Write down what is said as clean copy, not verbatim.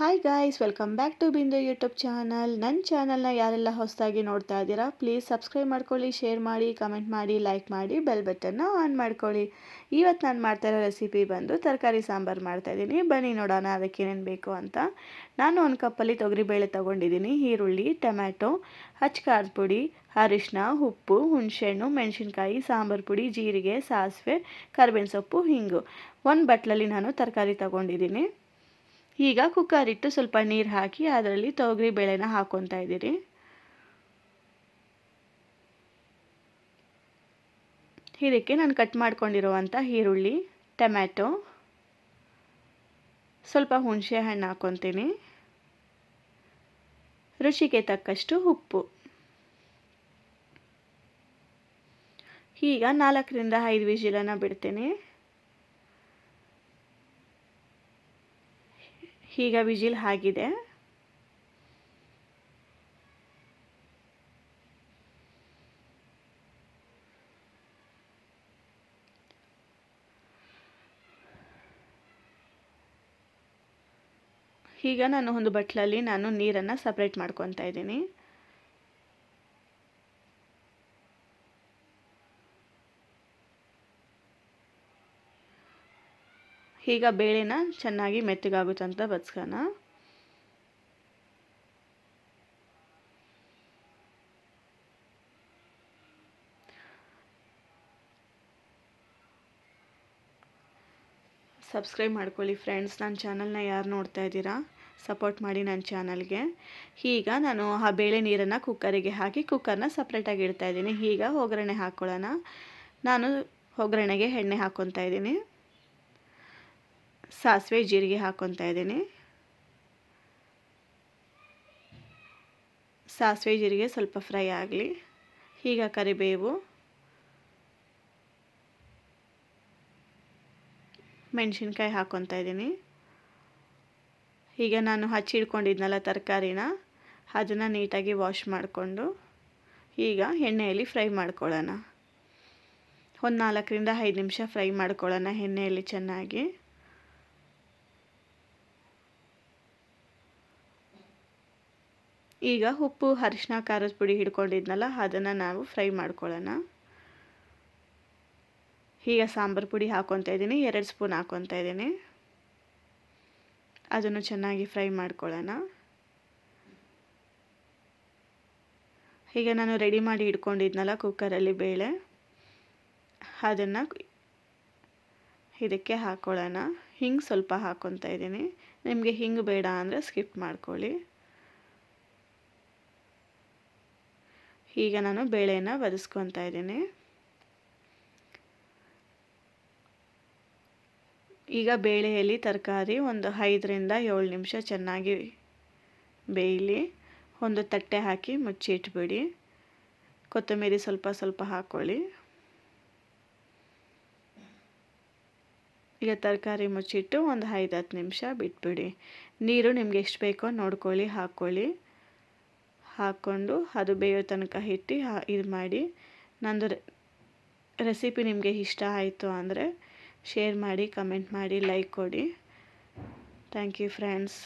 Hi guys, welcome back to Bindu YouTube channel. ನನ್ನ ಚಾನಲ್ನ ಯಾರೆಲ್ಲ ಹೊಸದಾಗಿ ನೋಡ್ತಾ ಇದ್ದೀರಾ ಪ್ಲೀಸ್ ಸಬ್ಸ್ಕ್ರೈಬ್ ಮಾಡ್ಕೊಳ್ಳಿ, ಶೇರ್ ಮಾಡಿ, ಕಮೆಂಟ್ ಮಾಡಿ, ಲೈಕ್ ಮಾಡಿ, ಬೆಲ್ ಬಟನ್ನ ಆನ್ ಮಾಡ್ಕೊಳ್ಳಿ. ಇವತ್ತು ನಾನು ಮಾಡ್ತಾ ಇರೋ ರೆಸಿಪಿ ಬಂದು ತರಕಾರಿ ಸಾಂಬಾರು ಮಾಡ್ತಾಯಿದ್ದೀನಿ. ಬನ್ನಿ ನೋಡೋಣ ಅದಕ್ಕೆ ಏನೇನು ಬೇಕು ಅಂತ. ನಾನು ಒಂದು ಕಪ್ಪಲ್ಲಿ ತೊಗರಿಬೇಳೆ ತೊಗೊಂಡಿದ್ದೀನಿ, ಈರುಳ್ಳಿ, ಟೊಮ್ಯಾಟೊ, ಹಚ್ಚ ಖಾರದ ಪುಡಿ, ಅರಿಶಿನ, ಉಪ್ಪು, ಹುಣಸೆಹಣ್ಣು, ಮೆಣಸಿನ್ಕಾಯಿ, ಸಾಂಬಾರು ಪುಡಿ, ಜೀರಿಗೆ, ಸಾಸಿವೆ, ಕರಿಬೇವಿನ ಸೊಪ್ಪು, ಹಿಂಗು. ಒಂದು ಬಟ್ಲಲ್ಲಿ ನಾನು ತರಕಾರಿ ತೊಗೊಂಡಿದ್ದೀನಿ. ಈಗ ಕುಕ್ಕರ್ ಇಟ್ಟು ಸ್ವಲ್ಪ ನೀರು ಹಾಕಿ ಅದರಲ್ಲಿ ತೊಗರಿ ಬೇಳೆನ ಹಾಕ್ಕೊತಾ ಇದ್ದೀರಿ. ಇದಕ್ಕೆ ನಾನು ಕಟ್ ಮಾಡ್ಕೊಂಡಿರುವಂಥ ಈರುಳ್ಳಿ, ಟೊಮ್ಯಾಟೊ, ಸ್ವಲ್ಪ ಹುಣಸೆ ಹಣ್ಣು ಹಾಕ್ಕೊತೀನಿ, ರುಚಿಗೆ ತಕ್ಕಷ್ಟು ಉಪ್ಪು. ಈಗ 4ರಿಂದ 5 ವಿಜಿಲನ್ನು ಬಿಡ್ತೀನಿ. ಈಗ ವಿಜಿಲ್ ಆಗಿದೆ. ಈಗ ನಾನು ಒಂದು ಬಟ್ಲಲ್ಲಿ ನೀರನ್ನು ಸಪ್ರೇಟ್ ಮಾಡ್ಕೊತಾ ಇದ್ದೀನಿ. ಈಗ ಬೇಳೆನ ಚೆನ್ನಾಗಿ ಮೆತ್ತಗಾಗುತ್ತಂತ ಬಸ್ಕೋಣ. ಸಬ್ಸ್ಕ್ರೈಬ್ ಮಾಡ್ಕೊಳ್ಳಿ ಫ್ರೆಂಡ್ಸ್. ನನ್ನ ಚಾನಲ್ನ ಯಾರು ನೋಡ್ತಾ ಇದ್ದೀರಾ ಸಪೋರ್ಟ್ ಮಾಡಿ ನನ್ನ ಚಾನಲ್ಗೆ. ಈಗ ನಾನು ಆ ಬೇಳೆ ನೀರನ್ನು ಕುಕ್ಕರಿಗೆ ಹಾಕಿ ಕುಕ್ಕರ್ನ ಸಪ್ರೇಟಾಗಿ ಇಡ್ತಾ ಇದ್ದೀನಿ. ಈಗ ಒಗ್ಗರಣೆ ಹಾಕ್ಕೊಳ್ಳೋಣ. ನಾನು ಒಗ್ಗರಣೆಗೆ ಎಣ್ಣೆ ಹಾಕ್ಕೊತಾ ಇದ್ದೀನಿ, ಸಾಸಿವೆ, ಜೀರಿಗೆ ಹಾಕ್ಕೊತಾ ಇದ್ದೀನಿ. ಸಾಸಿವೆ ಜೀರಿಗೆ ಸ್ವಲ್ಪ ಫ್ರೈ ಆಗಲಿ. ಈಗ ಕರಿಬೇವು, ಮೆಣಸಿನ್ಕಾಯಿ ಹಾಕ್ಕೊತಾ ಇದ್ದೀನಿ. ಈಗ ನಾನು ಹಚ್ಚಿಡ್ಕೊಂಡಿದ್ನಲ್ಲ ತರಕಾರಿನ, ಅದನ್ನು ನೀಟಾಗಿ ವಾಶ್ ಮಾಡಿಕೊಂಡು ಈಗ ಎಣ್ಣೆಯಲ್ಲಿ ಫ್ರೈ ಮಾಡ್ಕೊಳ್ಳೋಣ. ಒಂದು 4ರಿಂದ 5 ನಿಮಿಷ ಫ್ರೈ ಮಾಡ್ಕೊಳ್ಳೋಣ ಎಣ್ಣೆಯಲ್ಲಿ ಚೆನ್ನಾಗಿ. ಈಗ ಉಪ್ಪು, ಅರಿಶಿನ, ಖಾರದ ಪುಡಿ ಹಿಡ್ಕೊಂಡಿದ್ನಲ್ಲ ಅದನ್ನು ನಾವು ಫ್ರೈ ಮಾಡ್ಕೊಳ್ಳೋಣ. ಈಗ ಸಾಂಬಾರು ಪುಡಿ ಹಾಕ್ಕೊತಾ ಇದ್ದೀನಿ, 2 ಸ್ಪೂನ್ ಹಾಕ್ಕೊತಾ ಇದ್ದೀನಿ. ಅದನ್ನು ಚೆನ್ನಾಗಿ ಫ್ರೈ ಮಾಡ್ಕೊಳ್ಳೋಣ. ಈಗ ನಾನು ರೆಡಿ ಮಾಡಿ ಇಟ್ಕೊಂಡಿದ್ನಲ್ಲ ಕುಕ್ಕರಲ್ಲಿ ಬೇಳೆ, ಅದನ್ನು ಇದಕ್ಕೆ ಹಾಕ್ಕೊಳ್ಳೋಣ. ಹಿಂಗೆ ಸ್ವಲ್ಪ ಹಾಕ್ಕೊತಾ ಇದ್ದೀನಿ. ನಿಮಗೆ ಹಿಂಗೆ ಬೇಡ ಅಂದರೆ ಸ್ಕಿಪ್ ಮಾಡ್ಕೊಳ್ಳಿ. ಈಗ ನಾನು ಬೇಳೆನ ಒದಿಸ್ಕೊತಾ ಇದ್ದೀನಿ. ಈಗ ಬೇಳೆಯಲ್ಲಿ ತರಕಾರಿ ಒಂದು 5ರಿಂದ 7 ನಿಮಿಷ ಚೆನ್ನಾಗಿ ಬೇಯಲಿ. ಒಂದು ತಟ್ಟೆ ಹಾಕಿ ಮುಚ್ಚಿಟ್ಬಿಡಿ. ಕೊತ್ತಂಬರಿ ಸ್ವಲ್ಪ ಸ್ವಲ್ಪ ಹಾಕ್ಕೊಳ್ಳಿ. ಈಗ ತರಕಾರಿ ಮುಚ್ಚಿಟ್ಟು ಒಂದು 5-10 ನಿಮಿಷ ಬಿಟ್ಬಿಡಿ. ನೀರು ನಿಮ್ಗೆ ಎಷ್ಟು ಬೇಕೋ ನೋಡ್ಕೊಳ್ಳಿ, ಹಾಕ್ಕೊಳ್ಳಿ. ಹಾಕ್ಕೊಂಡು ಅದು ಬೇಯೋ ತನಕ ಇಟ್ಟು ಇದು ಮಾಡಿ. ನಂದು ರೆಸಿಪಿ ನಿಮಗೆ ಇಷ್ಟ ಆಯಿತು ಅಂದರೆ ಶೇರ್ ಮಾಡಿ, ಕಮೆಂಟ್ ಮಾಡಿ, ಲೈಕ್ ಕೊಡಿ. Thank you friends.